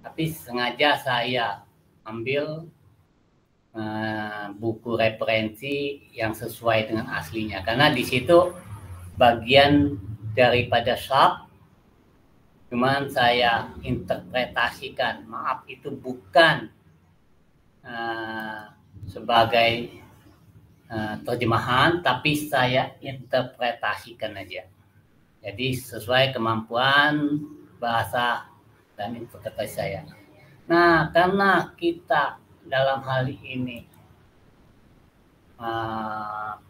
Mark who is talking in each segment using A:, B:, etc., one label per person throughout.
A: Tapi sengaja saya ambil buku referensi yang sesuai dengan aslinya, karena di situ bagian daripada sharp, cuman saya interpretasikan. Maaf, itu bukan sebagai terjemahan, tapi saya interpretasikan aja. Jadi sesuai kemampuan bahasa dan interpretasi saya. Nah, karena kita dalam hal ini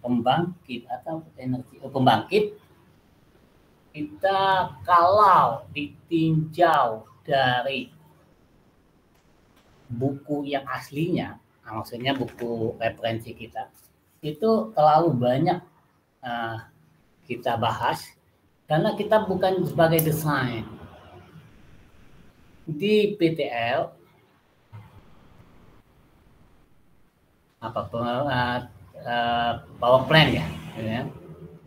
A: pembangkit atau energi pembangkit, kita kalau ditinjau dari buku yang aslinya, maksudnya buku referensi kita, itu terlalu banyak kita bahas, karena kita bukan sebagai desain. Di PTL power plant ya.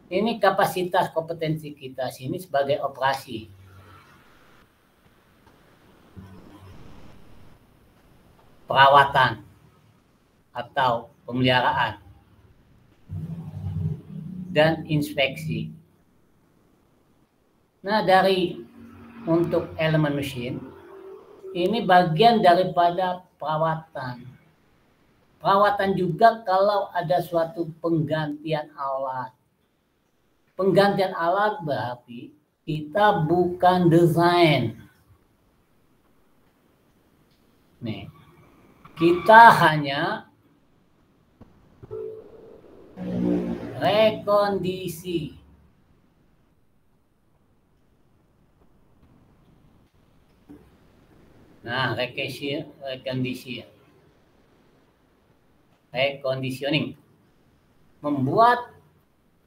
A: Ini kapasitas kompetensi kita sini sebagai operasi. Perawatan atau pemeliharaan dan inspeksi. Nah, dari untuk elemen mesin ini bagian daripada perawatan. Perawatan juga kalau ada suatu penggantian alat. Penggantian alat berarti kita bukan desain. Nih, kita hanya rekondisi. Nah, reconditioning, membuat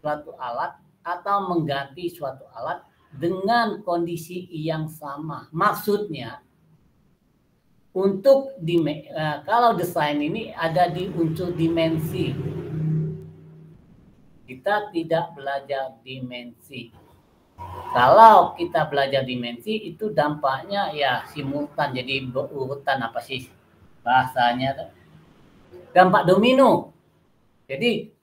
A: suatu alat atau mengganti suatu alat dengan kondisi yang sama. Maksudnya untuk kalau desain ini ada di unsur dimensi. Kita tidak belajar dimensi. Kalau kita belajar dimensi itu dampaknya ya simultan, jadi berurutan, apa sih bahasanya? Dampak domino. Jadi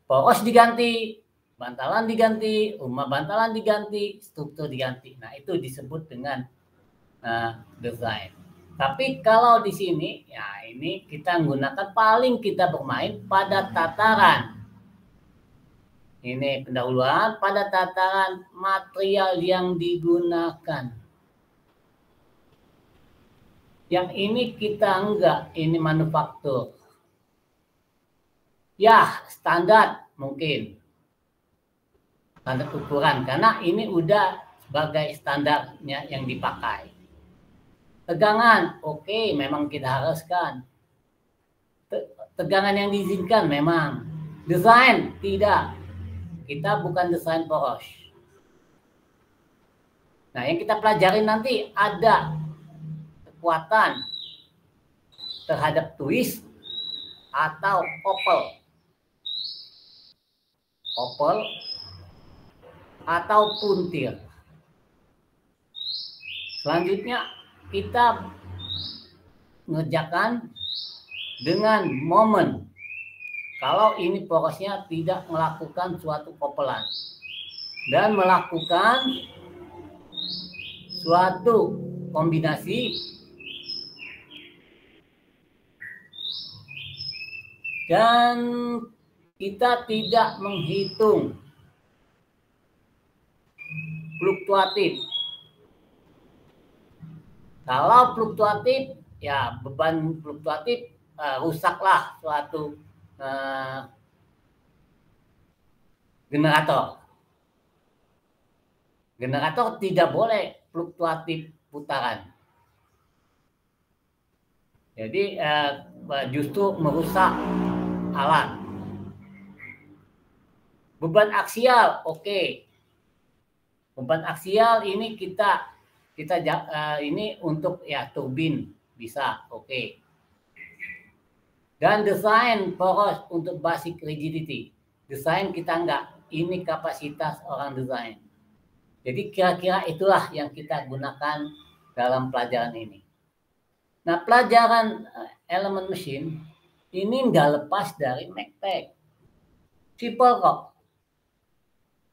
A: poros diganti, bantalan diganti, rumah bantalan diganti, struktur diganti. Nah, itu disebut dengan desain. Tapi kalau di sini, ya ini kita menggunakan, paling kita bermain pada tataran. Ini pendahuluan pada tataran material yang digunakan. Yang ini kita enggak, ini manufaktur. Ya, standar mungkin. Standar ukuran, karena ini udah sebagai standarnya yang dipakai. Tegangan, oke, memang kita haruskan. Tegangan yang diizinkan memang. Desain, tidak. Kita bukan desain poros. Nah, yang kita pelajari nanti ada kekuatan terhadap twist atau couple atau puntir. Selanjutnya kita mengerjakan dengan momen. Kalau ini porosnya tidak melakukan suatu kopelan dan melakukan suatu kombinasi dan kita tidak menghitung fluktuatif. Kalau fluktuatif, ya beban fluktuatif rusaklah suatu generator. Generator tidak boleh fluktuatif putaran. Jadi justru merusak alat. Beban aksial, oke. Beban aksial ini kita ini untuk ya turbin bisa, oke. Dan desain poros untuk basic rigidity. Desain kita enggak, ini kapasitas orang desain. Jadi kira-kira itulah yang kita gunakan dalam pelajaran ini. Nah, pelajaran elemen mesin ini nggak lepas dari MACTech. Simple kok.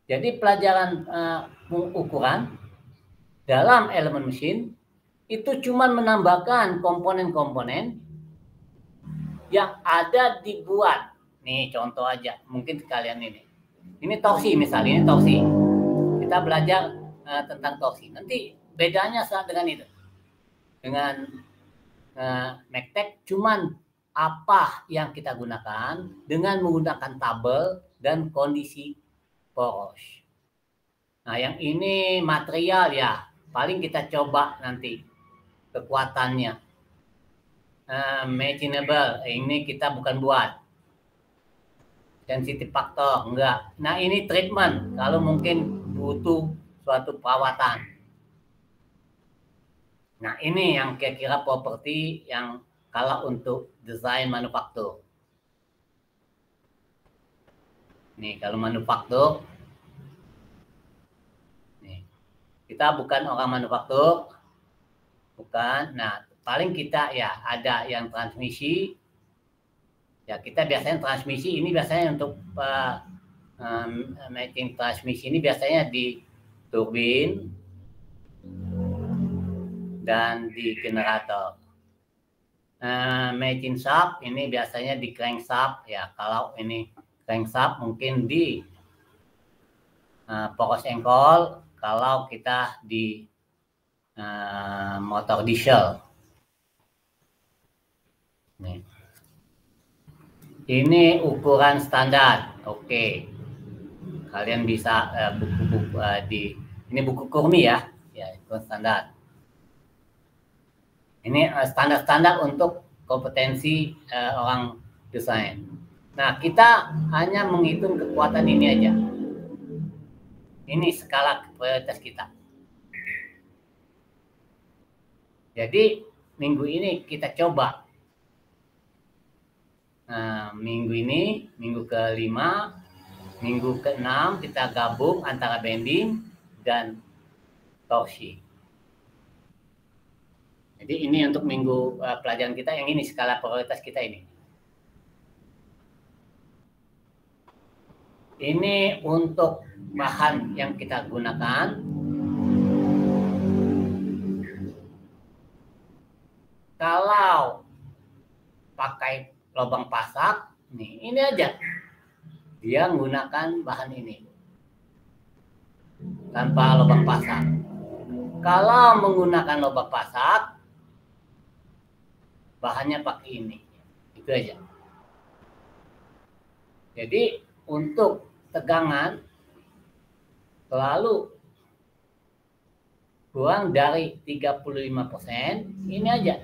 A: Jadi pelajaran ukuran dalam elemen mesin itu cuma menambahkan komponen-komponen yang ada dibuat. Nih contoh aja, mungkin kalian ini. Ini torsi misalnya, ini torsi. Kita belajar tentang torsi. Nanti bedanya dengan itu. Dengan MACTech cuman apa yang kita gunakan dengan menggunakan tabel dan kondisi poros. Nah, yang ini material ya, paling kita coba nanti kekuatannya. Machinable, ini kita bukan buat. Sensitive factor, enggak. Nah, ini treatment, kalau mungkin butuh suatu perawatan. Nah, ini yang kira-kira properti yang kalau untuk desain manufaktur. Nih, kalau manufaktur, nih, kita bukan orang manufaktur, bukan. Nah, paling kita ya ada yang transmisi. Ya, kita biasanya transmisi ini biasanya untuk making transmisi ini biasanya di turbin dan di generator. Machine shaft ini biasanya di crankshaft ya. Kalau ini crankshaft mungkin di poros engkol. Kalau kita di motor diesel. Nih. Ini ukuran standar. Oke. Kalian bisa buku-buku ini buku Kurmi ya. Ya, ukuran standar. Ini standar-standar untuk kompetensi orang desain. Nah, kita hanya menghitung kekuatan ini aja. Ini skala prioritas kita. Jadi, minggu ini kita coba. Nah, minggu ini, minggu ke-5, minggu ke-6 kita gabung antara bending dan torsi. Jadi ini untuk minggu pelajaran kita yang ini, skala prioritas kita ini. Ini untuk bahan yang kita gunakan. Kalau pakai lubang pasak, nih ini aja. Dia menggunakan bahan ini. Tanpa lubang pasak. Kalau menggunakan lubang pasak, bahannya pakai ini. Itu aja. Jadi untuk tegangan selalu kurang dari 35%, ini aja.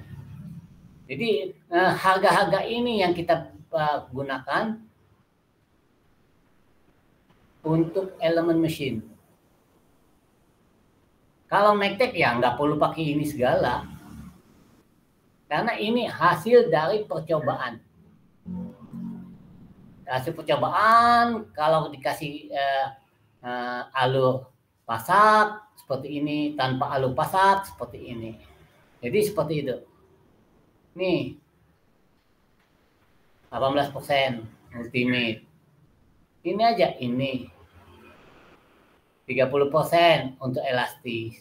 A: Jadi harga-harga ini yang kita gunakan untuk elemen mesin. Kalau MACTech ya nggak perlu pakai ini segala. Karena ini hasil dari percobaan. Hasil percobaan, kalau dikasih alur pasak seperti ini, tanpa alur pasak seperti ini. Jadi seperti itu. Nih, 18% ultimate. Ini aja, ini. 30% untuk elastis.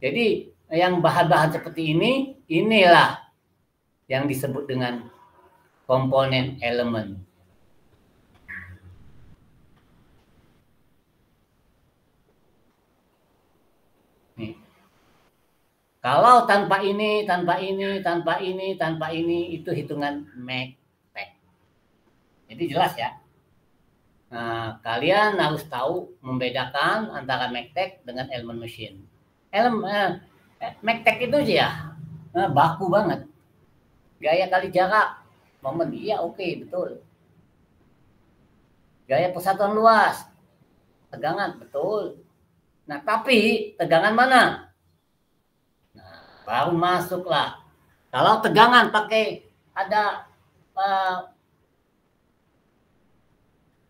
A: Jadi yang bahan-bahan seperti ini, inilah yang disebut dengan komponen elemen. Nih. Kalau tanpa ini, tanpa ini, tanpa ini, tanpa ini, itu hitungan MACTech. Jadi jelas ya. Nah, kalian harus tahu membedakan antara MACTech dengan elemen mesin. MACTech itu ya baku banget. Gaya kali jarak, momen, iya oke, betul. Gaya persatuan luas, tegangan, betul. Nah, tapi tegangan mana? Nah, baru masuklah. Kalau tegangan pakai ada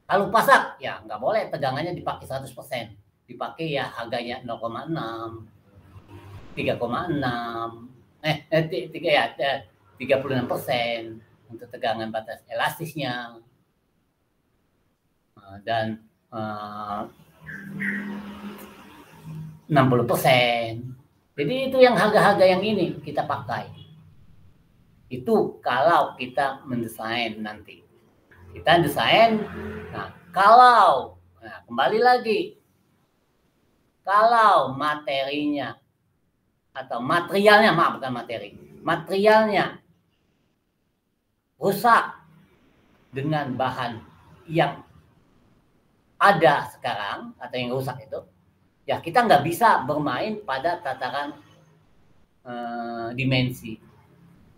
A: alur pasak, ya nggak boleh tegangannya dipakai 100%. Dipakai ya harganya 0,6, 3,6. 36% untuk tegangan batas elastisnya, dan 60%. Jadi itu yang harga-harga yang ini kita pakai. Itu kalau kita mendesain nanti. Kita desain, nah kalau, kembali lagi, kalau materinya atau materialnya, maaf bukan materi, materialnya rusak dengan bahan yang ada sekarang atau yang rusak itu, ya kita nggak bisa bermain pada tataran dimensi.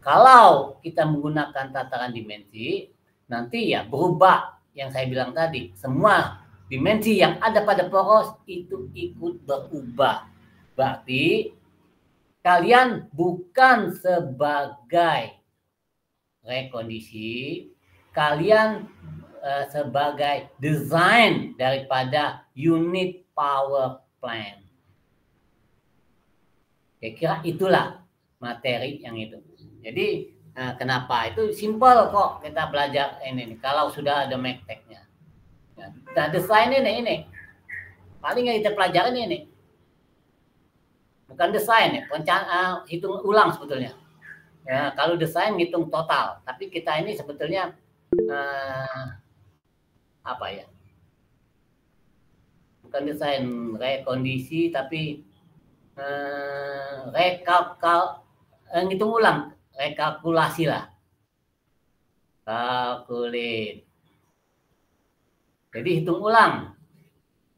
A: Kalau kita menggunakan tataran dimensi, nanti ya berubah yang saya bilang tadi, semua dimensi yang ada pada poros itu ikut berubah. Berarti kalian bukan sebagai rekondisi, kalian sebagai desain daripada unit power plant. Kira-kira itulah materi yang itu. Jadi kenapa itu simpel kok kita belajar ini. Kalau sudah ada mekteknya, kita desain ini paling yang kita pelajarin ini. Bukan desain ya, hitung ulang sebetulnya. Ya, kalau desain ngitung total, tapi kita ini sebetulnya apa ya? Bukan desain rekondisi, tapi ngitung ulang, rekalkulasi lah. Kalkulate. Jadi hitung ulang.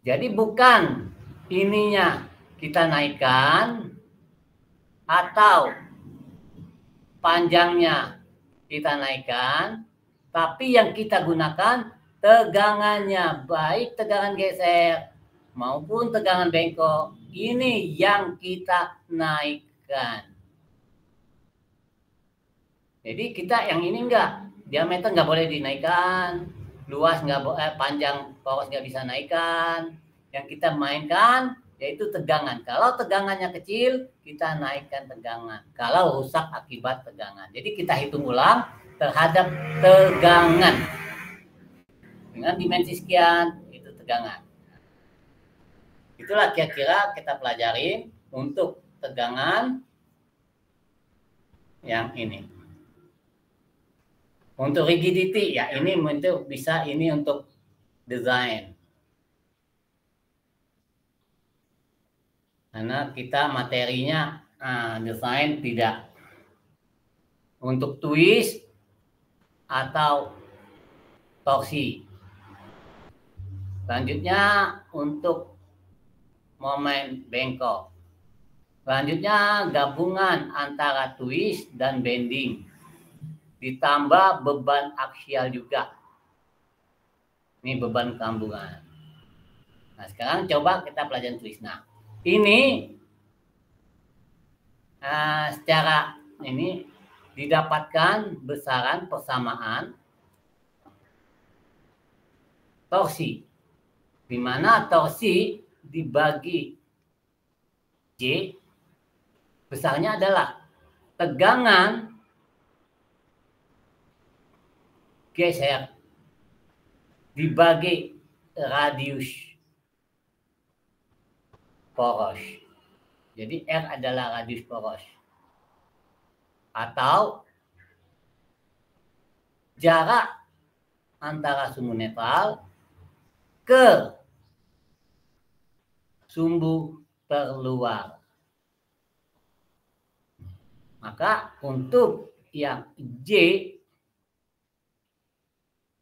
A: Jadi bukan ininya kita naikkan atau panjangnya kita naikkan, tapi yang kita gunakan tegangannya, baik tegangan geser maupun tegangan bengkok, ini yang kita naikkan. Jadi kita yang ini enggak, diameter nggak boleh dinaikkan, luas nggak boleh, panjang poros nggak bisa naikkan. Yang kita mainkan yaitu tegangan. Kalau tegangannya kecil, kita naikkan tegangan. Kalau rusak akibat tegangan. Jadi kita hitung ulang terhadap tegangan. Dengan dimensi sekian, itu tegangan. Itulah kira-kira kita pelajarin untuk tegangan yang ini. Untuk rigidity, ya ini untuk bisa ini untuk desain. Karena kita materinya desain tidak untuk twist atau torsi. Selanjutnya untuk momen bengkok. Selanjutnya gabungan antara twist dan bending. Ditambah beban aksial juga. Ini beban kamburan. Nah sekarang coba kita pelajari twist. Nah ini secara ini didapatkan besaran persamaan torsi, di mana torsi dibagi J, besarnya adalah tegangan geser dibagi radius poros. Jadi R adalah radius poros. Atau jarak antara sumbu netral ke sumbu terluar. Maka untuk yang J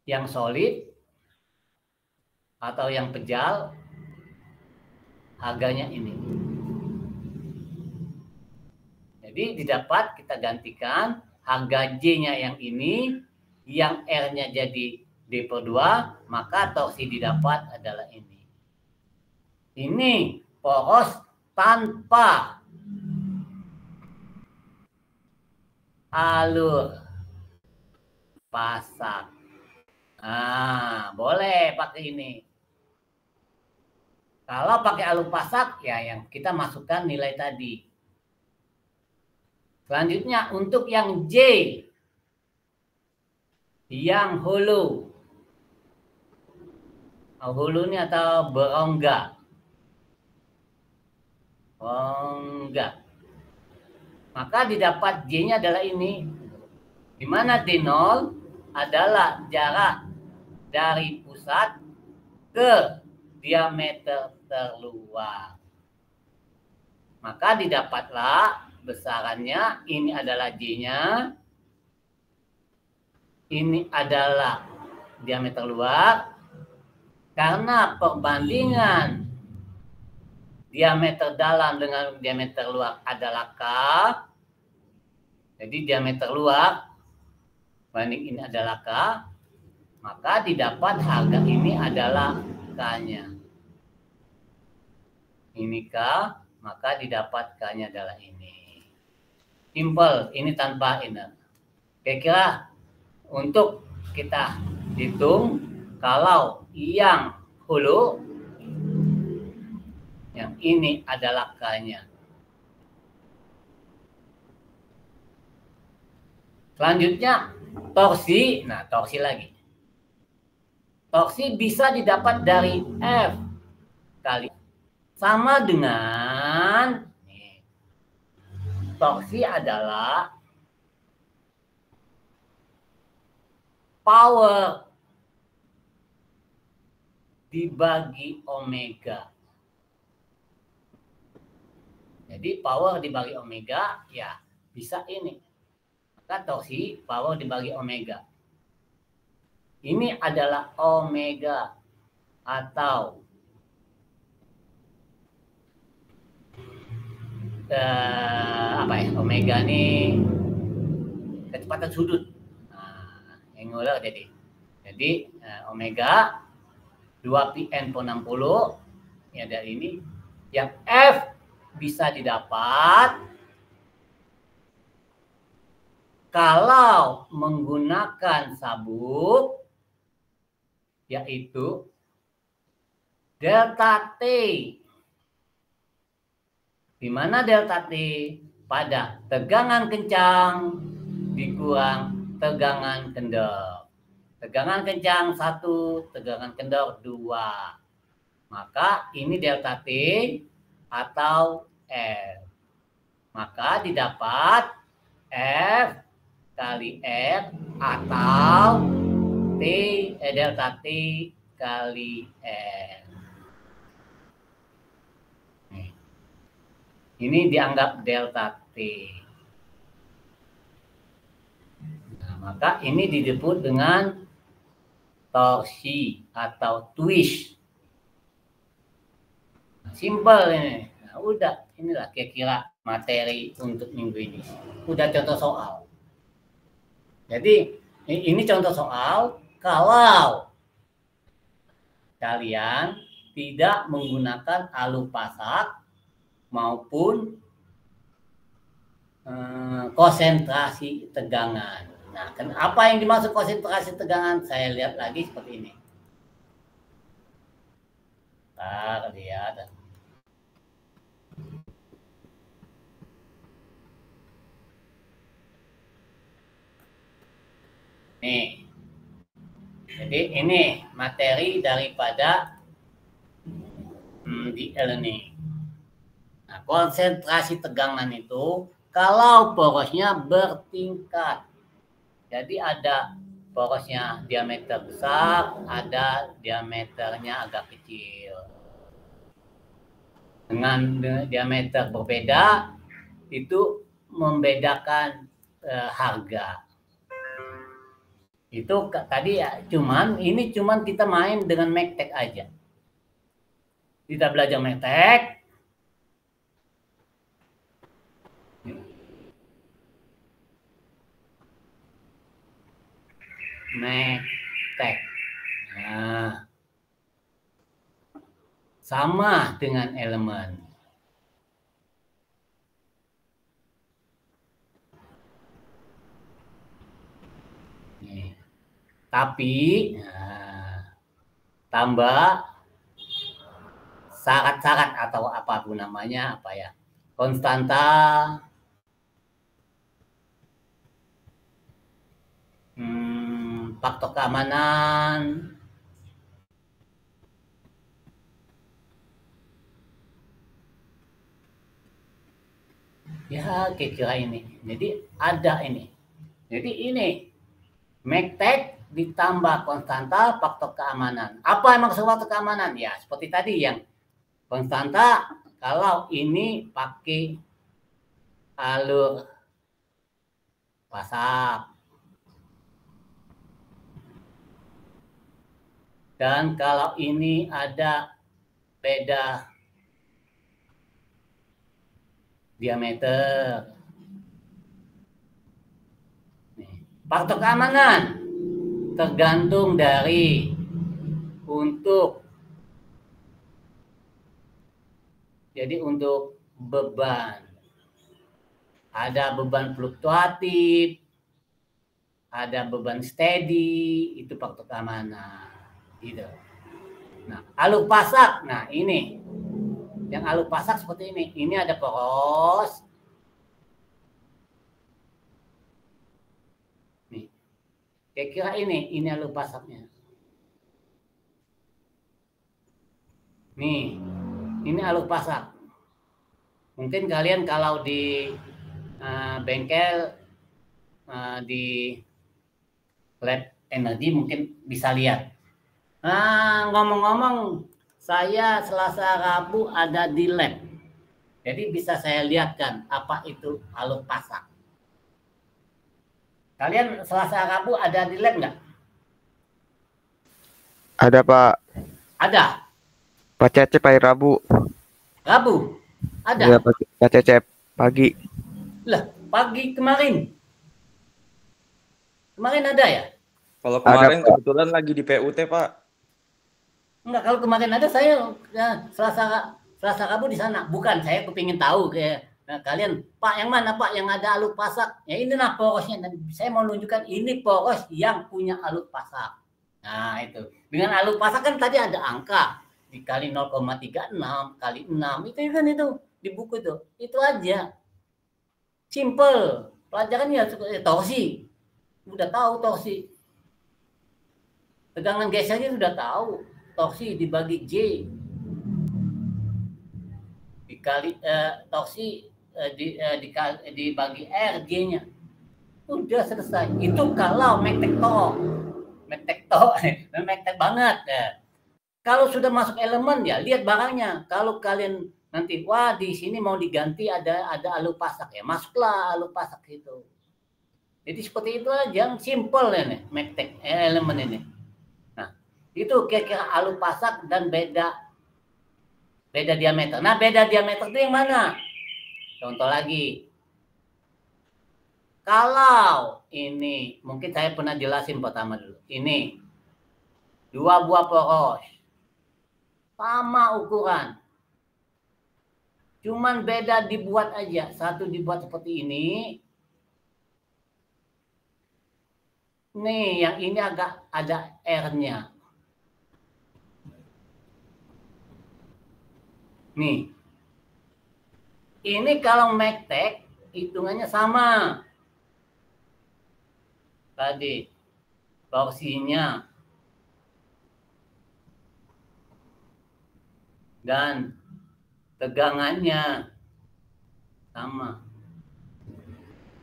A: yang solid atau yang pejal, harganya ini. Jadi didapat kita gantikan harga J-nya yang ini, yang R-nya jadi D/2, maka torsi didapat adalah ini. Ini poros tanpa alur pasak. Boleh pakai ini. Kalau pakai alur pasak, ya yang kita masukkan nilai tadi. Selanjutnya untuk yang J, yang hulu. Hulu ini atau berongga. Rongga. Maka didapat J-nya adalah ini. Di mana D0 adalah jarak dari pusat ke diameter terluar. Maka didapatlah besarannya, ini adalah J-nya, ini adalah diameter luar. Karena perbandingan diameter dalam dengan diameter luar adalah K, jadi diameter luar banding ini adalah K, maka didapat harga ini adalah K-nya. Ini K, maka didapat K-nya adalah ini. Simple, ini tanpa ini. Kira-kira untuk kita hitung, kalau yang hulu, yang ini adalah K-nya. Selanjutnya, torsi. Nah, torsi lagi. Torsi bisa didapat dari F kali sama dengan torsi adalah power dibagi omega. Jadi power dibagi omega ya bisa ini. Maka torsi power dibagi omega. Ini adalah omega atau apa ya? Omega ini kecepatan sudut. Nah, angular jadi. Jadi omega 2πn per 60 ya dari ini. Yang F bisa didapat kalau menggunakan sabuk, yaitu delta T. Di mana delta T? Pada tegangan kencang dikurang tegangan kendor. Tegangan kencang 1, tegangan kendor 2. Maka ini delta T atau F. Maka didapat F kali F atau T delta T kali F. Ini dianggap delta T. Nah, maka ini disebut dengan torsi atau twist. Simple ini. Nah, udah, inilah kira-kira materi untuk minggu ini. Udah contoh soal. Jadi ini contoh soal kalau kalian tidak menggunakan alu pasak maupun konsentrasi tegangan. Nah, apa yang dimaksud konsentrasi tegangan? Saya lihat lagi seperti ini. Ntar lihat. Nih. Jadi ini materi daripada DL ini. Nah, konsentrasi tegangan itu kalau porosnya bertingkat. Jadi ada porosnya diameter besar, ada diameternya agak kecil. Dengan diameter berbeda, itu membedakan harga. Itu tadi ya, ini cuman kita main dengan magtek aja. Kita belajar magtek. Magtek. Nah, sama dengan elemen. Nih. Tapi tambah syarat-syarat atau apapun namanya apa ya, konstanta faktor keamanan. Ya, kira-kira ini. Jadi ada ini. Jadi ini MACTEC ditambah konstanta faktor keamanan. Apa emang faktor keamanan? Ya, seperti tadi yang konstanta kalau ini pakai alur pasak. Dan kalau ini ada beda diameter. Faktor keamanan tergantung dari untuk beban. Ada beban fluktuatif, ada beban steady, itu faktor keamanan. Gitu. Nah, alur pasak, nah ini. Yang alur pasak seperti ini. Ini ada poros. Nih. Kira-kira ini alur pasaknya. Nih, ini alur pasak. Mungkin kalian kalau di bengkel di lab energi mungkin bisa lihat. Ngomong-ngomong, saya Selasa Rabu ada di lab. Jadi bisa saya lihatkan apa itu alur pasak. Kalian Selasa Rabu ada di lab nggak?
B: Ada, Pak.
A: Ada.
B: Pak Cecep hari Rabu.
A: Rabu? Ada?
B: Iya, Pak Cecep. Pagi.
A: Lah, pagi kemarin. Kemarin ada ya?
C: Kalau kemarin ada, kebetulan lagi di PUT, Pak.
A: Enggak, kalau kemarin ada saya Selasa Rabu di sana. Bukan, saya kepingin tahu kalian, Pak yang mana Pak yang ada alur pasak? Ya ini nah porosnya. Dan saya mau nunjukkan ini poros yang punya alur pasak. Nah itu. Dengan alur pasak kan tadi ada angka. Dikali 0,36 kali 6. Itu kan itu. Di buku itu. Itu aja. Simple. Pelajarannya torsi. Udah tahu torsi. Tegangan gesernya sudah tahu. Torsi dibagi J. Dikali torsi dibagi R J-nya. Udah selesai. Itu kalau mektek banget. Kalau sudah masuk elemen ya lihat barangnya. Kalau kalian nanti wah di sini mau diganti ada alur pasak ya masuklah alur pasak itu. Jadi seperti itu aja yang simple ini mektek elemen ini. Nah itu kira-kira alur pasak dan beda diameter. Nah beda diameter itu yang mana? Contoh lagi. Kalau ini mungkin saya pernah jelasin pertama dulu. Ini 2 buah poros sama ukuran. Cuman beda dibuat aja. Satu dibuat seperti ini. Nih, yang ini agak ada R-nya. Nih. Ini kalau mektek, hitungannya sama. Tadi, torsinya. Dan tegangannya sama.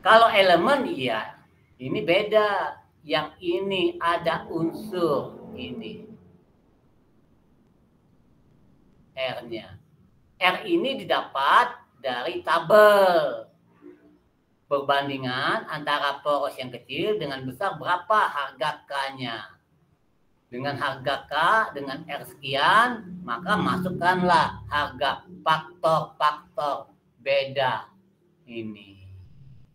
A: Kalau elemen iya, ini beda. Yang ini ada unsur ini. R-nya. R ini didapat dari tabel. Perbandingan antara poros yang kecil dengan besar berapa harga K-nya. Dengan harga K dengan R sekian, maka masukkanlah harga faktor-faktor beda ini.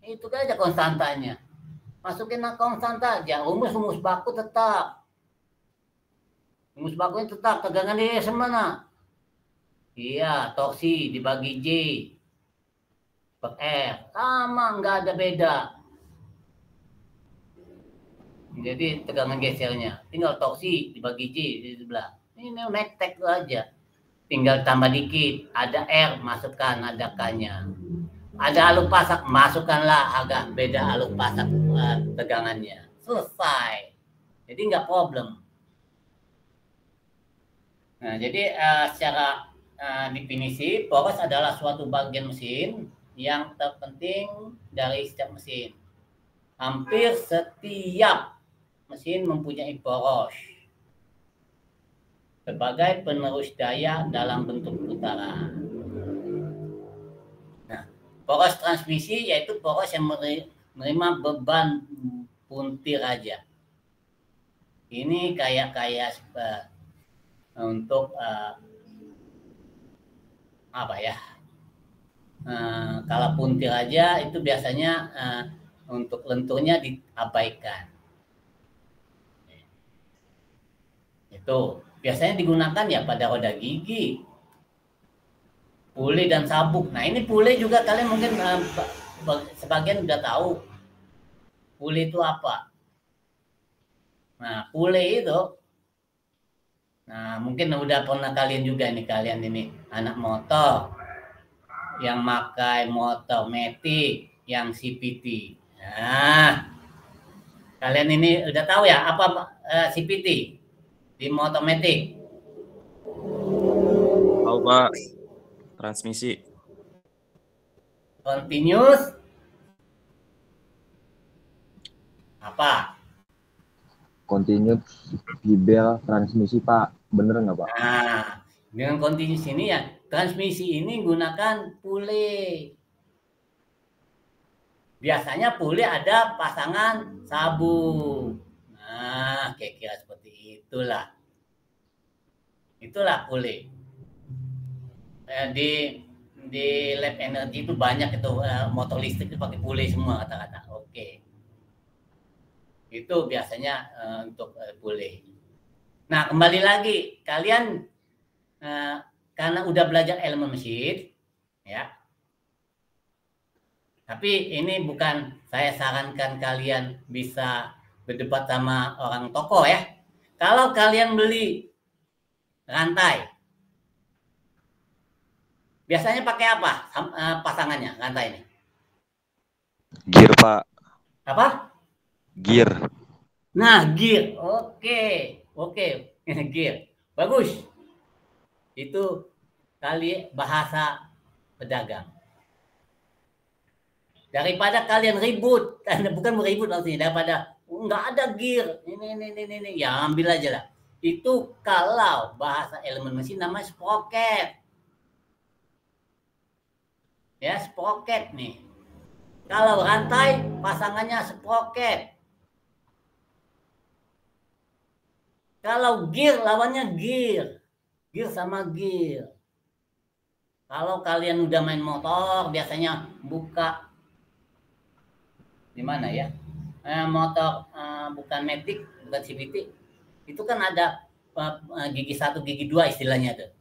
A: Itu aja konstantanya. Masukin konstanta aja. Rumus baku tetap. Rumus bakunya tetap. Tegangan dia semana. Iya, torsi dibagi J per R. Sama, nggak ada beda. Jadi tegangan gesernya. Tinggal torsi dibagi J di sebelah. Ini mektek aja. Tinggal tambah dikit. Ada R, masukkan. Ada K-nya. Ada alur pasak, masukkanlah agak beda alur pasak tegangannya. Selesai. Jadi nggak problem. Nah, jadi secara definisi, poros adalah suatu bagian mesin yang terpenting dari setiap mesin. Hampir setiap mesin mempunyai poros sebagai penerus daya dalam bentuk putaran. Nah, poros transmisi yaitu poros yang menerima beban puntir aja. Ini kayak untuk apa ya? Kalau puntir aja itu biasanya untuk lenturnya diabaikan. Itu biasanya digunakan ya pada roda gigi, puli dan sabuk. Nah ini puli juga kalian mungkin sebagian udah tahu puli itu apa. Nah puli itu, nah mungkin udah pernah kalian juga nih, kalian ini anak motor yang pakai motor matic yang CVT. Nah kalian ini udah tahu ya apa CVT di motor matic?
C: Tahu Pak, transmisi.
A: Continuous apa?
D: Continuous gibel transmisi Pak, bener nggak Pak?
A: Nah, dengan continuous ini ya, transmisi ini gunakan puli. Biasanya puli ada pasangan sabuk. Nah, kira-kira seperti itulah. Itulah puli. Di lab energy itu banyak itu motor listrik itu pakai puli semua kata-kata. Oke. Itu biasanya untuk puli. Nah, kembali lagi, kalian karena udah belajar elemen mesin, ya. Tapi ini bukan saya sarankan kalian bisa berdebat sama orang toko ya. Kalau kalian beli rantai, biasanya pakai apa pasangannya rantai ini?
C: Gear Pak.
A: Apa?
C: Gear.
A: Nah, gear. Oke. Gear. Bagus. Itu kali bahasa pedagang. Daripada kalian ribut, bukan meribut maksudnya, daripada nggak ada gear, ini, ya ambil aja lah. Itu kalau bahasa elemen mesin namanya sprocket. Ya, sprocket nih. Kalau rantai pasangannya sprocket. Kalau gear lawannya gear. Gear sama gear. Kalau kalian udah main motor, biasanya buka di mana ya? Motor bukan matic, bukan CVT. Itu kan ada gigi 1, gigi 2 istilahnya tuh.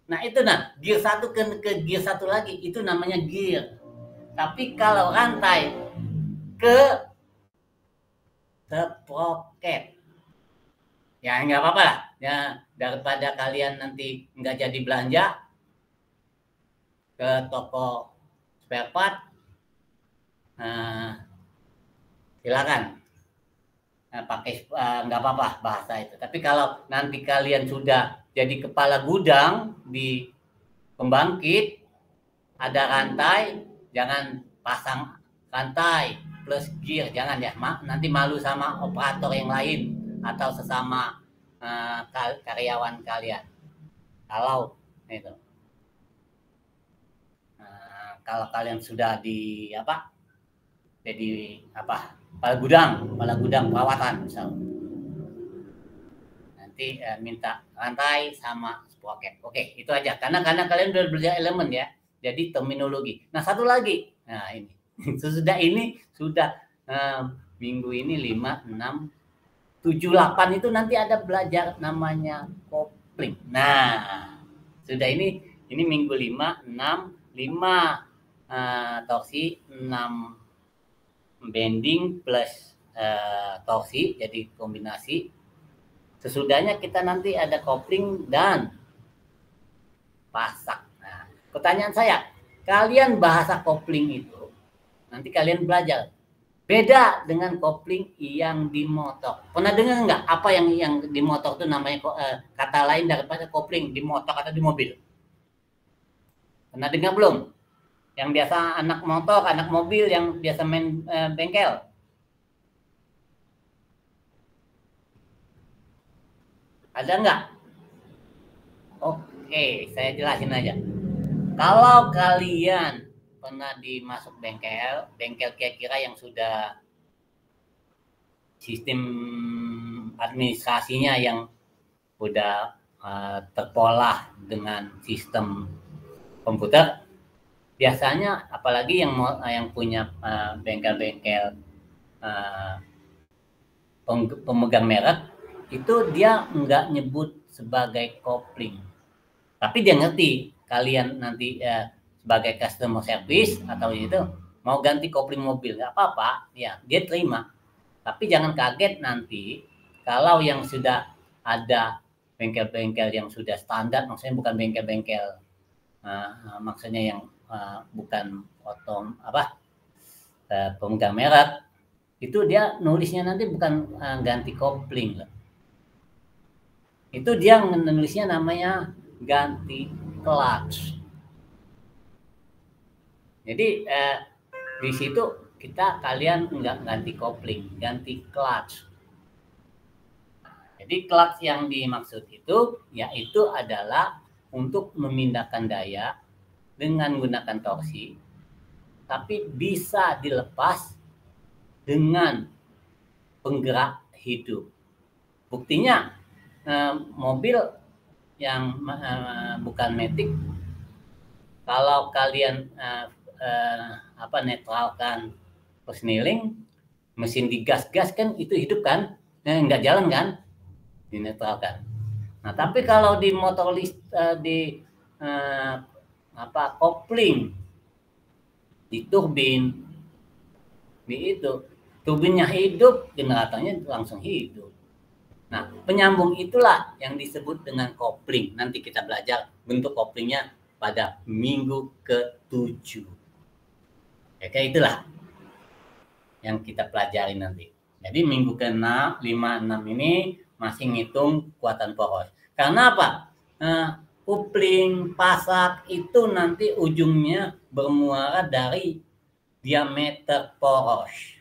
A: Nah, itu gear 1 ke gear 1 lagi, itu namanya gear. Tapi kalau rantai ke sprocket, ya nggak apa-apa lah. Ya, daripada kalian nanti nggak jadi belanja ke toko spare part, silakan pakai nggak apa-apa bahasa itu. Tapi kalau nanti kalian sudah jadi kepala gudang di pembangkit, ada rantai, jangan pasang rantai plus gear, jangan ya. Nanti malu sama operator yang lain atau sesama karyawan kalian. Kalau itu, kalau kalian sudah jadi kepala gudang perawatan misal, nanti minta rantai sama sprocket. Oke, itu aja. Karena kalian udah belajar elemen ya. Jadi terminologi. Nah, satu lagi. Nah, ini. Sudah minggu ini 5, 6, 7, 8 itu nanti ada belajar namanya kopling. Nah, sudah ini minggu 5, 6, 5 torsi, 6 bending plus torsi, jadi kombinasi. Sesudahnya kita nanti ada kopling dan pasak. Nah, pertanyaan saya, kalian bahasa kopling itu nanti kalian belajar Beda dengan kopling yang di motor. Pernah dengar nggak apa yang di motor itu namanya kata lain daripada kopling di motor atau di mobil? Pernah dengar belum? Yang biasa anak motor, anak mobil yang biasa main bengkel. Ada nggak? Oke, saya jelasin aja. Kalau kalian pernah dimasuk bengkel kira-kira yang sudah sistem administrasinya yang udah terpola dengan sistem komputer, biasanya apalagi yang punya bengkel-bengkel pemegang merek, itu dia nggak nyebut sebagai kopling, tapi dia ngerti kalian nanti sebagai customer service atau itu mau ganti kopling mobil nggak apa-apa, ya dia terima. Tapi jangan kaget nanti kalau yang sudah ada bengkel-bengkel yang sudah standar, maksudnya bukan bengkel-bengkel maksudnya yang bukan pemegang merek, itu dia nulisnya nanti bukan ganti kopling loh. Itu dia nulisnya namanya ganti clutch. Jadi di situ kalian nggak ganti kopling, ganti clutch. Jadi clutch yang dimaksud itu yaitu adalah untuk memindahkan daya dengan menggunakan torsi, tapi bisa dilepas dengan penggerak hidup. Buktinya mobil yang bukan matic, kalau kalian netralkan persneling, mesin digas-gas kan itu hidup kan, nggak jalan kan, dinetralkan. Nah tapi kalau di motor kopling, di turbin, turbinnya hidup, generatornya langsung hidup. Nah penyambung itulah yang disebut dengan kopling. Nanti kita belajar bentuk koplingnya pada minggu ke-7. Ya, kayak itulah yang kita pelajari nanti. Jadi minggu ke-6, 5, 6 ini masih ngitung kekuatan poros. Karena apa? Kopling pasak itu nanti ujungnya bermuara dari diameter poros.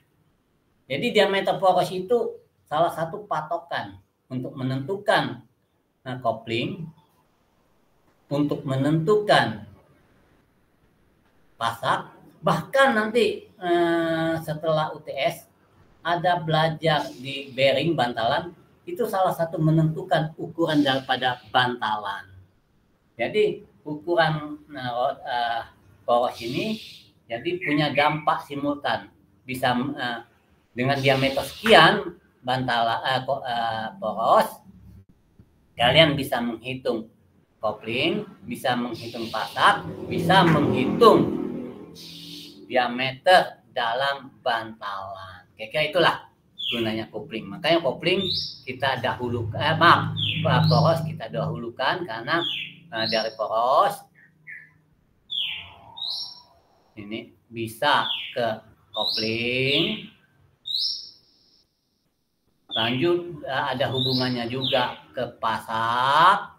A: Jadi diameter poros itu salah satu patokan untuk menentukan kopling, untuk menentukan pasak. Bahkan nanti setelah UTS ada belajar di bearing bantalan, itu salah satu menentukan ukuran daripada bantalan. Jadi ukuran poros ini jadi punya dampak simultan. Bisa dengan diameter sekian bantalan poros, kalian bisa menghitung kopling, bisa menghitung pasak, bisa menghitung diameter dalam bantalan. Kira-kira itulah gunanya kopling. Makanya kopling kita dahulukan, poros kita dahulukan karena dari poros ini bisa ke kopling, lanjut ada hubungannya juga ke pasak,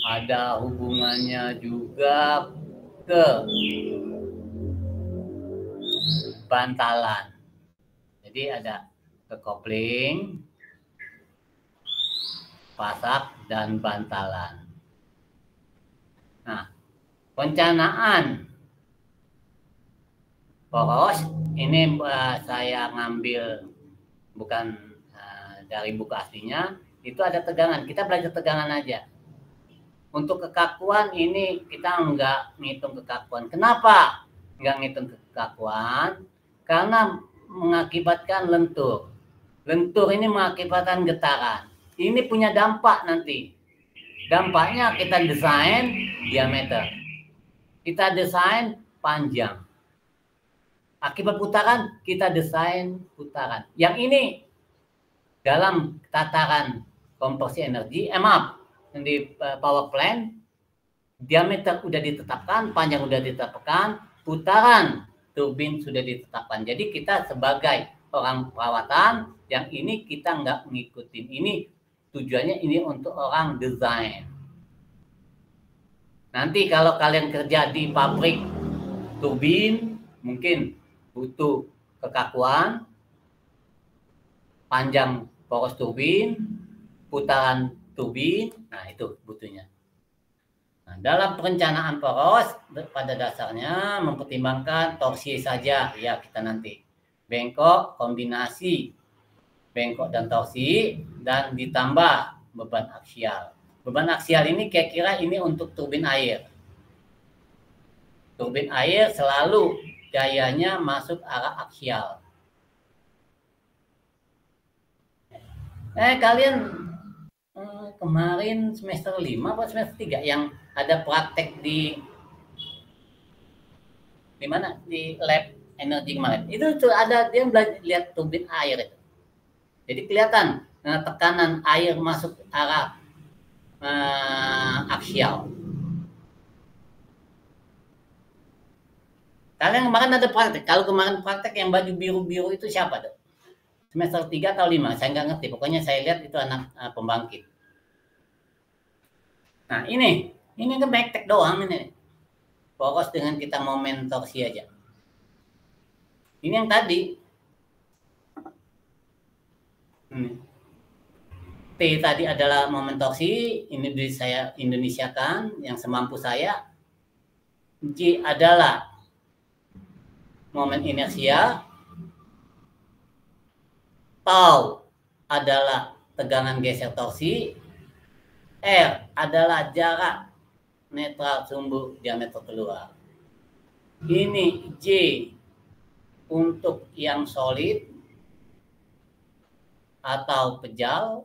A: ada hubungannya juga ke bantalan. Jadi ada ke kopling, pasak, dan bantalan. Nah, perencanaan poros ini saya ngambil bukan dari buku aslinya, itu ada tegangan. Kita belajar tegangan aja. Untuk kekakuan ini kita nggak ngitung kekakuan. Kenapa nggak ngitung kekakuan? Karena mengakibatkan lentur. Lentur ini mengakibatkan getaran. Ini punya dampak nanti. Dampaknya kita desain diameter. Kita desain panjang. Akibat putaran, kita desain putaran. Yang ini dalam tataran konversi energi, di power plant, diameter udah ditetapkan, panjang udah ditetapkan, putaran turbin sudah ditetapkan. Jadi kita sebagai orang perawatan, yang ini kita nggak ngikutin. Ini tujuannya ini untuk orang desain. Nanti kalau kalian kerja di pabrik turbin, mungkin butuh kekakuan, panjang poros turbin, putaran turbin, nah itu butuhnya. Nah, dalam perencanaan poros pada dasarnya mempertimbangkan torsi saja, ya kita nanti bengkok, kombinasi bengkok dan torsi, dan ditambah beban aksial. Beban aksial ini kira-kira ini untuk turbin air. Turbin air selalu gayanya masuk arah aksial. Kalian kemarin semester 5 atau semester 3 yang ada praktek di mana? Di lab energi kemarin. Itu tuh ada dia belajar lihat turbin air itu. Jadi kelihatan tekanan air masuk arah aksial. Kalian kemarin ada praktek. Kalau kemarin praktek yang baju biru-biru itu siapa tuh? Semester 3 atau 5, saya nggak ngerti. Pokoknya saya lihat itu anak pembangkit. Nah ini kan backtek doang ini. Poros dengan kita momen torsi aja. Ini yang tadi. T tadi adalah momen torsi, ini saya Indonesiakan yang semampu saya. J adalah momen inersia. Tau adalah tegangan geser torsi. R adalah jarak netral sumbu diameter keluar. Ini J untuk yang solid atau pejal.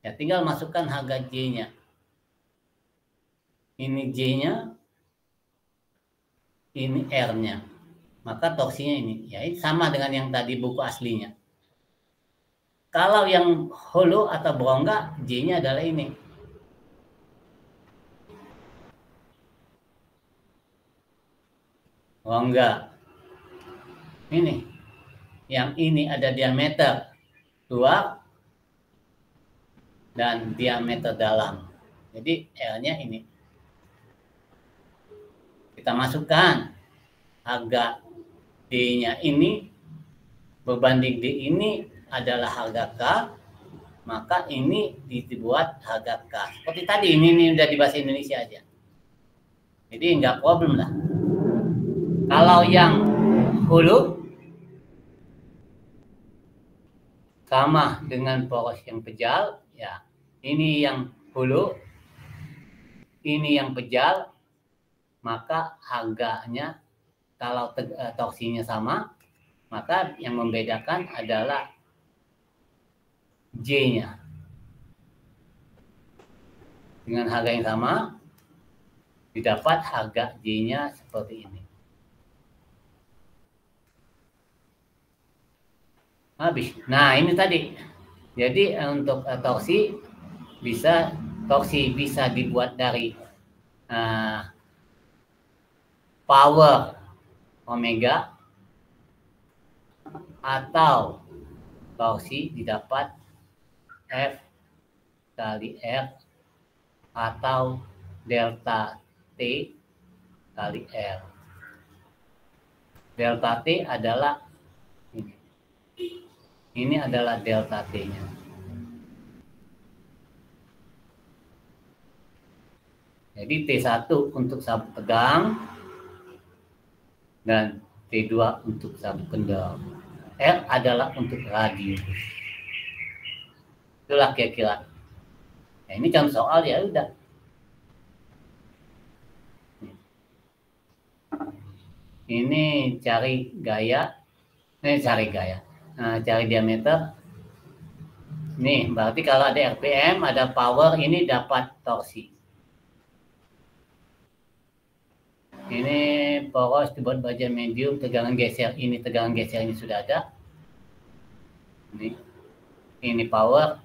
A: Ya tinggal masukkan harga J-nya. Ini J-nya. Ini R-nya. Maka torsinya ini. Ya ini sama dengan yang tadi buku aslinya. Kalau yang hollow atau berongga, J-nya adalah ini. Rongga. Ini. Yang ini ada diameter luar dan diameter dalam. Jadi L-nya ini. Kita masukkan harga D-nya ini berbanding D ini adalah harga K, maka ini dibuat harga K. Seperti tadi, ini udah di bahasa Indonesia aja. Jadi nggak problem lah. Kalau yang hulu sama dengan poros yang pejal, ya ini yang hulu, ini yang pejal, maka harganya kalau torsinya sama, maka yang membedakan adalah J-nya. Dengan harga yang sama, didapat harga J-nya seperti ini. Habis. Nah, ini tadi. Jadi untuk torsi bisa dibuat dari power omega atau torsi didapat F kali R atau delta T kali R. Delta T adalah ini. Ini adalah delta T-nya. Jadi T1 untuk sabuk tegang dan T2 untuk sabuk kendor. R adalah untuk radius. Itulah kira-kira. Nah, ini contoh soal ya udah. Ini cari gaya. Nah, cari diameter. Nih, berarti kalau ada RPM, ada power, ini dapat torsi. Ini poros dibuat baja medium, tegangan geser. Ini tegangan geser ini sudah ada. Ini power.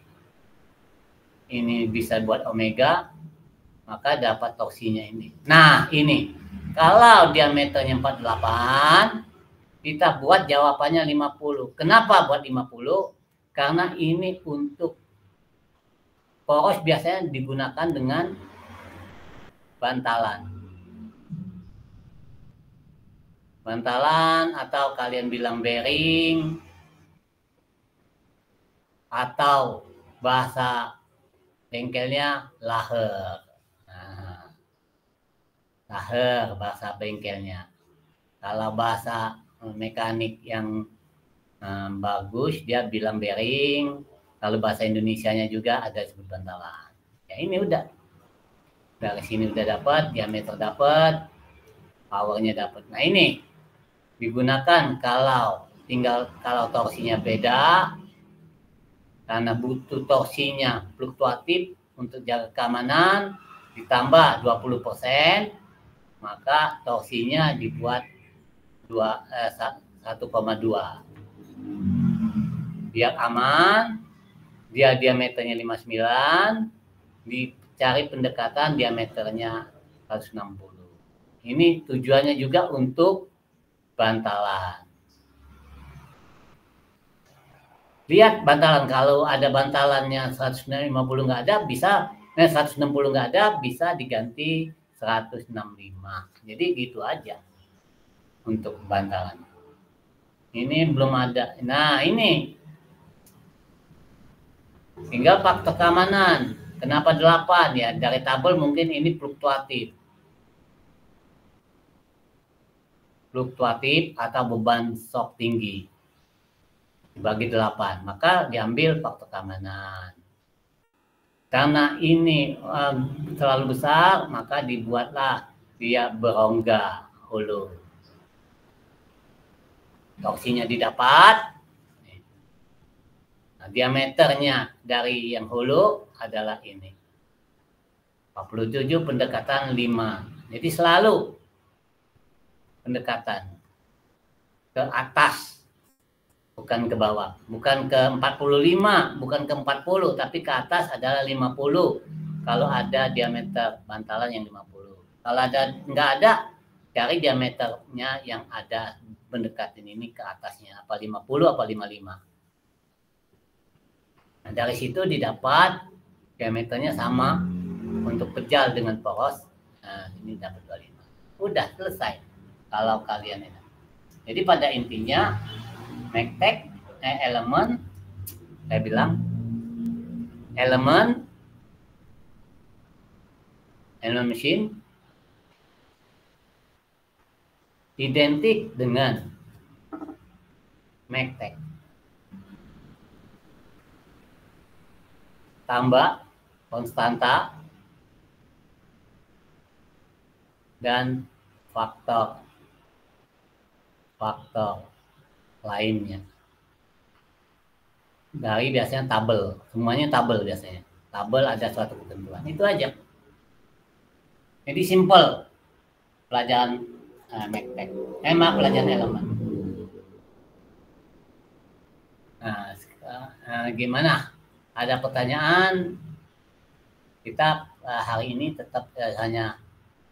A: Ini bisa buat omega. Maka dapat torsinya ini. Nah, ini. Kalau diameternya 48, kita buat jawabannya 50. Kenapa buat 50? Karena ini untuk poros biasanya digunakan dengan bantalan. Bantalan atau kalian bilang bearing atau bahasa bengkelnya laher. Nah, laher bahasa bengkelnya. Kalau bahasa mekanik yang bagus dia bilang bearing. Kalau bahasa Indonesianya juga ada disebut bantalan. Ya ini udah. Dari sini udah dapat, diameter dapat, powernya dapat. Nah ini digunakan kalau torsinya beda, karena butuh torsinya fluktuatif untuk jaga keamanan, ditambah 20%, maka torsinya dibuat 1,2. Biar aman, dia diameternya 59, dicari pendekatan diameternya 160. Ini tujuannya juga untuk bantalan. Lihat bantalan, kalau ada bantalannya 150 nggak ada, bisa 160 nggak ada, bisa diganti 165. Jadi gitu aja untuk bantalan. Ini belum ada. Nah ini tinggal faktor keamanan. Kenapa 8 ya? Dari tabel mungkin ini fluktuatif. Fluktuatif atau beban shock tinggi. Dibagi 8, maka diambil faktor keamanan. Karena ini terlalu besar, maka dibuatlah dia berongga hulu. Torsinya didapat. Nah, diameternya dari yang hulu adalah ini. 47 pendekatan 5. Jadi selalu pendekatan ke atas, bukan ke bawah, bukan ke 45, bukan ke 40, tapi ke atas adalah 50. Kalau ada diameter bantalan yang 50. Kalau ada nggak ada, cari diameternya yang ada pendekatan ini ke atasnya, apa 50 apa 55. Nah, dari situ didapat diameternya sama untuk pejal dengan poros. Nah, ini dapat 25. Udah selesai. Kalau kalian ini. Jadi pada intinya Megtech elemen, saya bilang elemen mesin identik dengan Megtech. Tambah konstanta dan faktor lainnya. Dari biasanya tabel, semuanya tabel biasanya. Tabel ada suatu ketentuan. Itu aja. Jadi simple pelajaran Megtech. Pelajaran elemen. Nah, gimana? Ada pertanyaan? Kita hari ini tetap hanya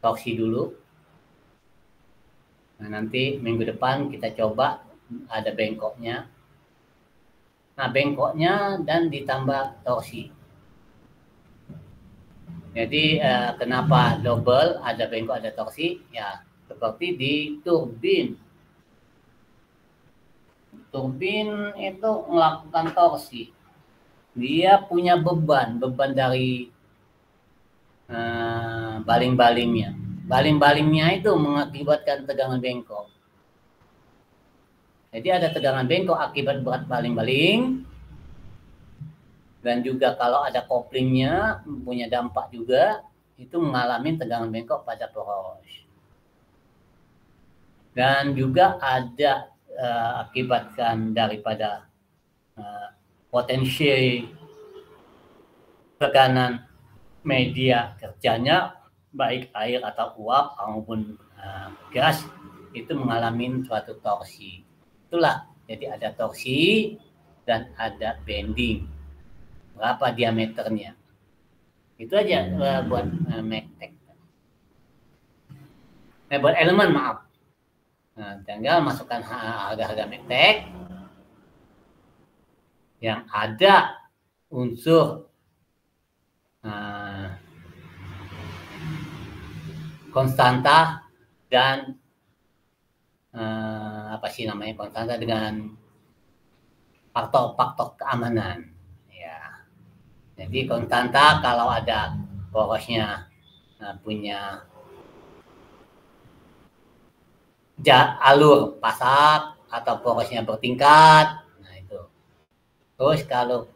A: torsi dulu. Nah, nanti minggu depan kita coba ada bengkoknya. Nah, bengkoknya dan ditambah torsi. Jadi kenapa double, ada bengkok, ada torsi? Ya, seperti di turbin. Turbin itu melakukan torsi. Dia punya beban dari baling-balingnya. Baling-balingnya itu mengakibatkan tegangan bengkok. Jadi ada tegangan bengkok akibat berat baling-baling. Dan juga kalau ada koplingnya punya dampak juga, itu mengalami tegangan bengkok pada poros. Dan juga ada akibatkan daripada potensi tekanan media kerjanya, baik air atau uap maupun gas, itu mengalami suatu torsi. Itulah, jadi ada torsi dan ada bending. Berapa diameternya? Itu aja buat Megtech. buat elemen maaf. Nah, tinggal masukkan harga-harga MATLAB yang ada unsur konstanta dan apa sih namanya konstanta dengan faktor-faktor keamanan. Ya, jadi konstanta kalau ada porosnya punya alur pasak atau porosnya bertingkat. Nah itu. Terus kalau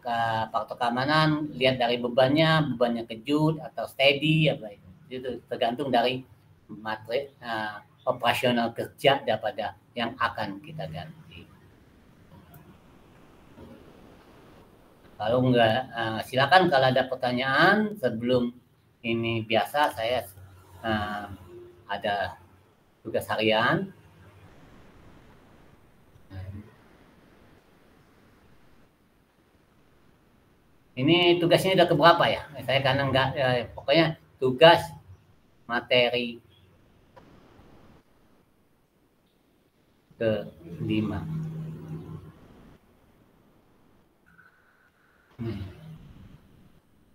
A: faktor keamanan lihat dari bebannya kejut atau steady apa itu. Itu tergantung dari materi operasional kerja daripada yang akan kita ganti. Kalau enggak, silakan kalau ada pertanyaan sebelum ini biasa saya ada tugas harian. Ini tugasnya udah keberapa ya? Saya karena enggak, pokoknya tugas materi ke-5.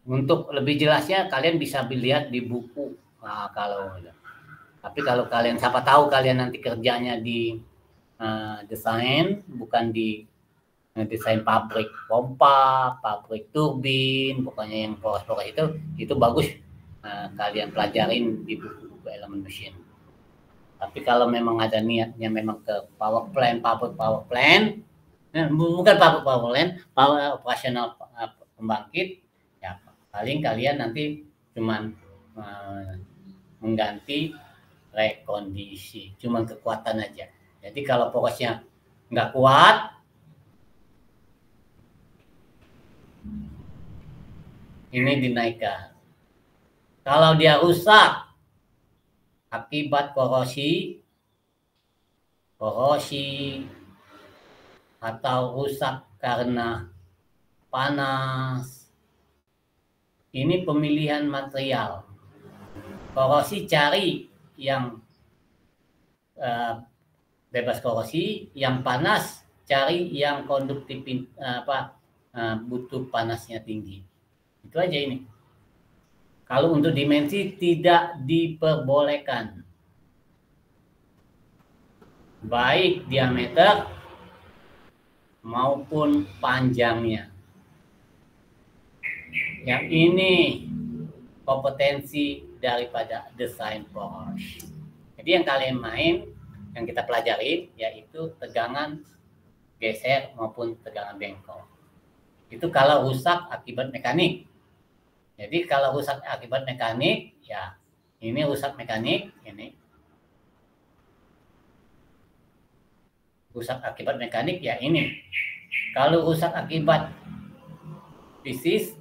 A: Untuk lebih jelasnya kalian bisa lihat di buku. Nah, tapi kalau kalian siapa tahu kalian nanti kerjanya di desain bukan di desain pabrik pompa, pabrik turbin, pokoknya yang poros-poros itu bagus kalian pelajarin di buku-buku elemen mesin. Tapi kalau memang ada niatnya memang ke power plant, bukan power plant, power operasional pembangkit, ya paling kalian nanti cuman mengganti rekondisi, cuman kekuatan aja. Jadi kalau porosnya nggak kuat, ini dinaikkan. Kalau dia rusak akibat korosi atau rusak karena panas, ini pemilihan material. Korosi cari yang bebas korosi, yang panas cari yang konduktif, butuh panasnya tinggi. Itu aja ini. Kalau untuk dimensi tidak diperbolehkan. Baik diameter maupun panjangnya. Yang ini kompetensi daripada desain poros. Jadi yang kalian main, yang kita pelajari yaitu tegangan geser maupun tegangan bengkok. Itu kalau rusak akibat mekanik. Jadi kalau rusak akibat mekanik, ya ini rusak mekanik, ini rusak akibat mekanik, ya ini. Kalau rusak akibat fisis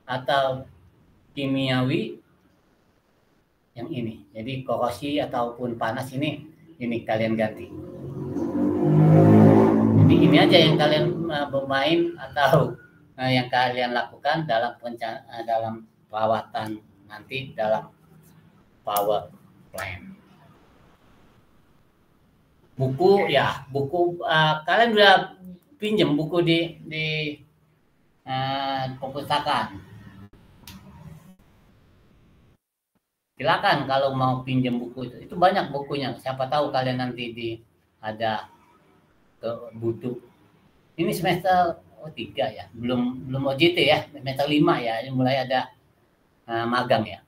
A: atau kimiawi, yang ini. Jadi korosi ataupun panas ini kalian ganti. Jadi ini aja yang kalian bermain atau yang kalian lakukan dalam dalam perawatan nanti dalam power plant. Buku kalian udah pinjam buku di perpustakaan. Silakan kalau mau pinjam buku itu banyak bukunya. Siapa tahu kalian nanti ada butuh. Ini semester 3 ya, belum OJT ya, semester 5 ya, mulai ada magang ya.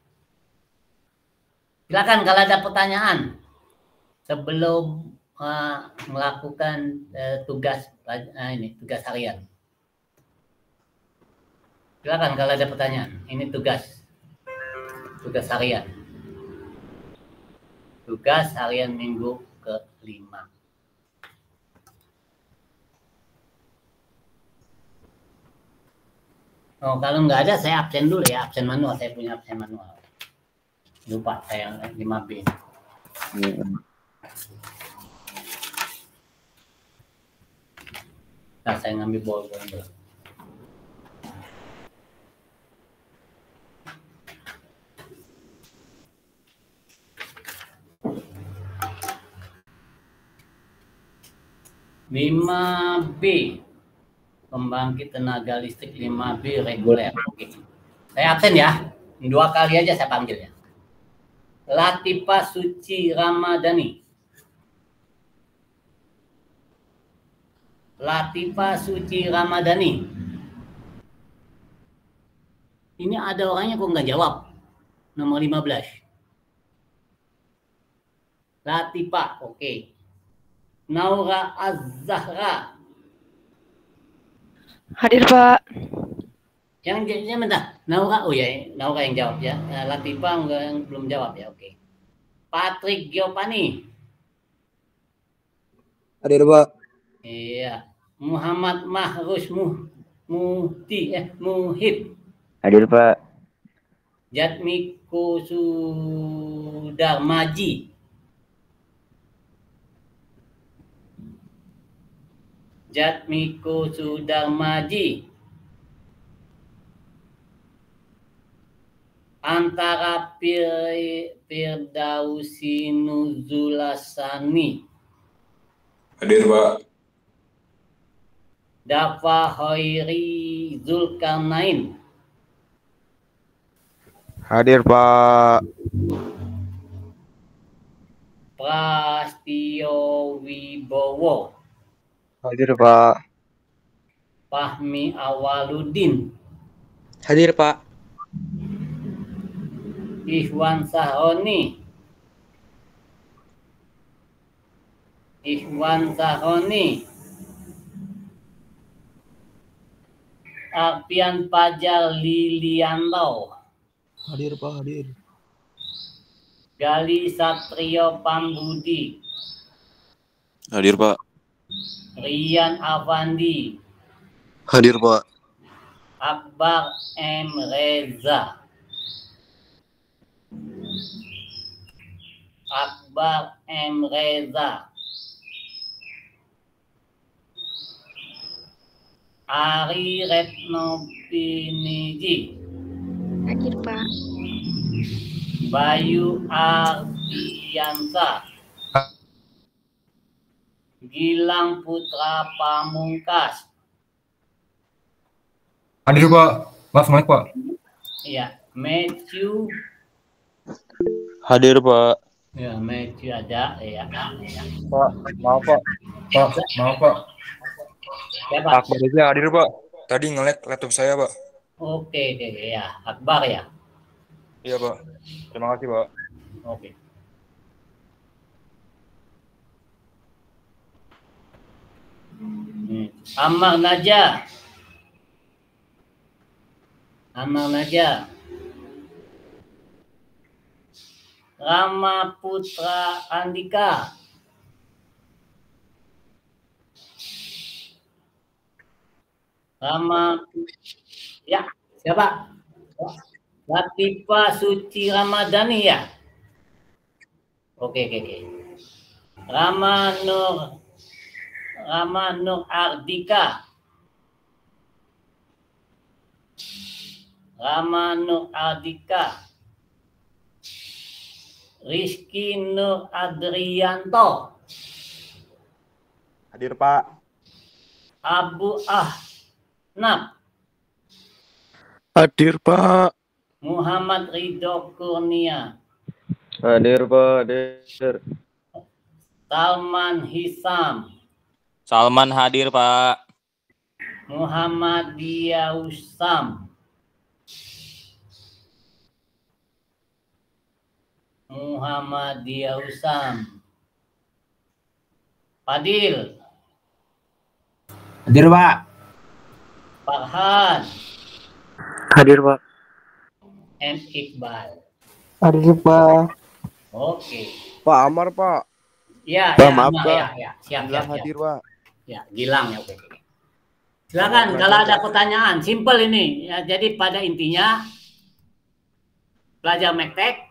A: Silakan kalau ada pertanyaan sebelum melakukan tugas harian. Silakan kalau ada pertanyaan. Ini tugas harian. Tugas harian minggu ke-5. Oh, kalau nggak ada saya absen dulu ya, absen manual. Saya punya absen manual. Lupa saya 5B. Nah, saya ngambil bolpen dulu. 5B. Pembangkit tenaga listrik 5B reguler. Oke. Saya absen ya. 2 kali aja saya panggil ya. Latifah Suci Ramadhani. Latifah Suci Ramadhani. Ini ada orangnya kok nggak jawab. Nomor 15. Latifah, oke. Naura Az-Zahra.
B: Hadir, Pak.
A: Yang bentar. Naura, oh ya, Naura yang jawab ya. Latifah belum jawab ya, oke. Patrick Giovanni.
E: Hadir, Pak.
A: Iya. Muhammad Mahrus Muhid.
B: Hadir, Pak.
A: Jatmiko Sudarmaji. Jatmiko Sudarmaji. Antara Firdausi Nuzulasani.
F: Hadir, Pak.
A: Dafa Hoiri Zulkarnain.
B: Hadir, Pak.
A: Prastio Wibowo.
B: Hadir, Pak.
A: Fahmi Awaludin.
E: Hadir, Pak.
A: Ikhwan Sahroni. Ikhwan Sahroni. Alfian Fajar Lilianto.
E: Hadir, Pak. Hadir.
A: Gali Satrio Pambudi.
C: Hadir, Pak.
A: Rian Avandi.
C: Hadir, Pak.
A: Akbar M. Reza. Akbar M. Reza. Ari Retno Piniji.
G: Hadir, Pak.
A: Bayu Ardiansa. Gilang Putra Pamungkas.
H: Hadir, Pak. Pak, semuanya, Pak.
A: Ya, Matthew.
C: Hadir, Pak.
A: Ya, Matthew ada ya.
B: Pak, maaf, Pak.
H: Pak, maaf, Pak.
A: Siapa?
H: Akbar aja hadir, Pak. Tadi nge-lag laptop saya, Pak.
A: Oke, ya, Akbar ya.
H: Iya, Pak. Terima kasih, Pak.
A: Oke. Ammar Naja. Ammar Naja. Rama Putra Andika. Rama, ya, siapa? Latifah Suci Ramadhani ya. Oke. Rama Nur Ardika. Rama Nur Ardika. Rizky Nur Adrianto.
C: Hadir, Pak.
A: Abu Ahnaf.
B: Hadir, Pak.
A: Muhammad Ridho Kurnia.
B: Hadir, Pak. Hadir.
A: Salman Hisam.
C: Salman hadir, Pak.
A: Muhammad Diausam. Muhammad Diausam. Fadil.
E: Hadir, Pak.
A: Farhan.
B: Hadir, Pak.
A: M. Iqbal.
B: Hadir, Pak.
A: Oke.
B: Pak Amar, Pak.
A: Ya,
B: Pak,
A: ya,
B: maaf,
A: Amma,
B: Pak.
A: ya. Siap.
B: Hadir, Pak.
A: Ya, Gilang ya, oke. Silakan kalau ada pertanyaan, simpel ini. Ya, jadi pada intinya pelajar Mektek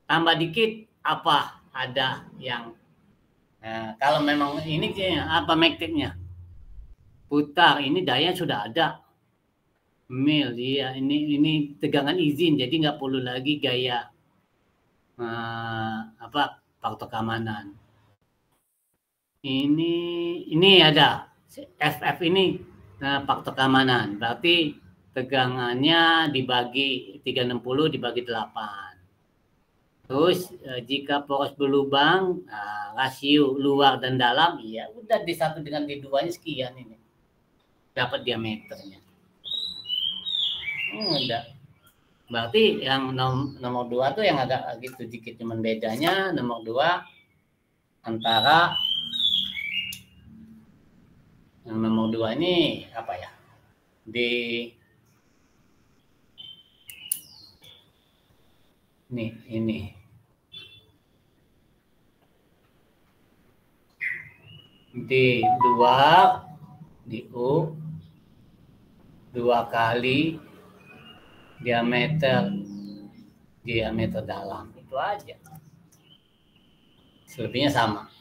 A: tambah dikit apa ada yang kalau memang ini apa Mekteknya putar ini daya sudah ada mil dia ini tegangan izin jadi nggak perlu lagi gaya faktor keamanan ini ada FF ini faktor keamanan. Berarti tegangannya dibagi 360 dibagi 8. Terus jika poros berlubang, rasio luar dan dalam, ya udah di 1 dengan di 2-nya sekian ini. Dapat diameternya. Udah. Berarti yang nomor 2 tuh yang agak gitu dikit, cuman bedanya nomor 2 antara yang nomor 2 ini apa ya? Ini. Di 2 di U 2 kali diameter dalam, itu aja. Selebihnya sama.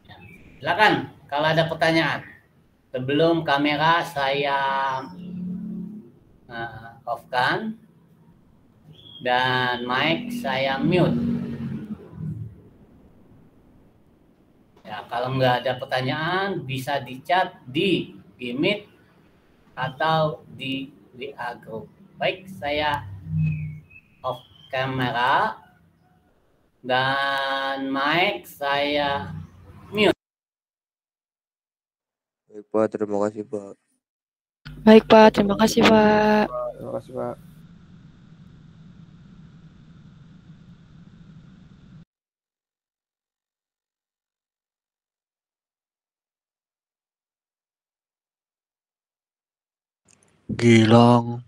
A: Ya, silakan kalau ada pertanyaan. Sebelum kamera saya off-kan dan mic saya mute. Ya, kalau nggak ada pertanyaan bisa di-chat di Meet atau di WA Group. Baik, saya off kamera dan mic saya mute.
B: Baik Pak, terima kasih Pak.
G: Baik Pak, terima kasih Pak.
B: Terima kasih Pak.
C: Gilang.